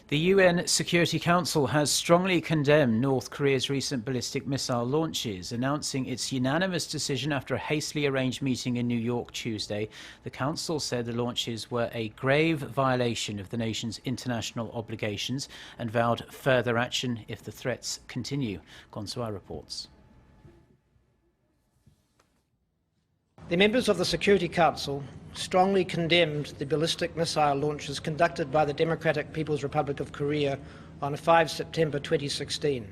The UN Security Council has strongly condemned North Korea's recent ballistic missile launches, announcing its unanimous decision after a hastily arranged meeting in New York Tuesday. The Council said the launches were a grave violation of the nation's international obligations and vowed further action if the threats continue. Kwon Soa reports. The members of the Security Council strongly condemned the ballistic missile launches conducted by the Democratic People's Republic of Korea on 5 September 2016.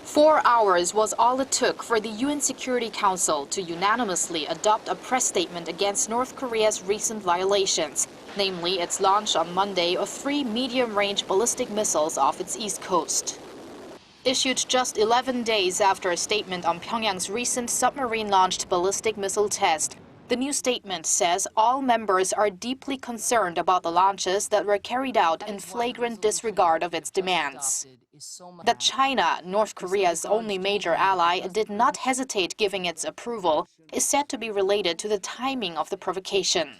4 hours was all it took for the UN Security Council to unanimously adopt a press statement against North Korea's recent violations, namely its launch on Monday of 3 medium-range ballistic missiles off its east coast. Issued just 11 days after a statement on Pyongyang's recent submarine-launched ballistic missile test, the new statement says all members are deeply concerned about the launches that were carried out in flagrant disregard of its demands. That China, North Korea's only major ally, did not hesitate giving its approval is said to be related to the timing of the provocation.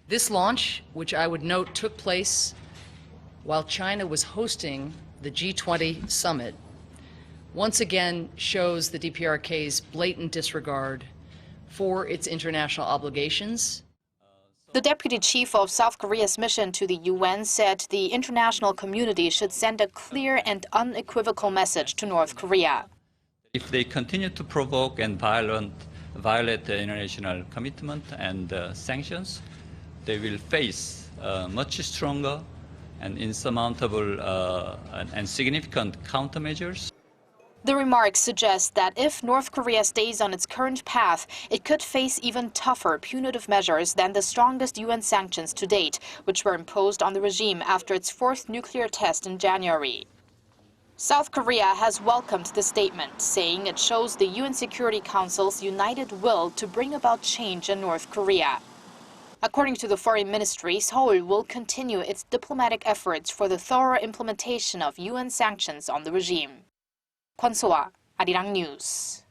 This launch, which I would note took place while China was hosting the G20 summit, once again shows the DPRK's blatant disregard for its international obligations. The deputy chief of South Korea's mission to the UN said the international community should send a clear and unequivocal message to North Korea. If they continue to provoke and violate the international commitment and sanctions, they will face much stronger and insurmountable and significant countermeasures. The remarks suggest that if North Korea stays on its current path, it could face even tougher punitive measures than the strongest UN sanctions to date, which were imposed on the regime after its 4th nuclear test in January. South Korea has welcomed the statement, saying it shows the UN Security Council's united will to bring about change in North Korea. According to the Foreign Ministry, Seoul will continue its diplomatic efforts for the thorough implementation of UN sanctions on the regime. Kwon Soa, Arirang News.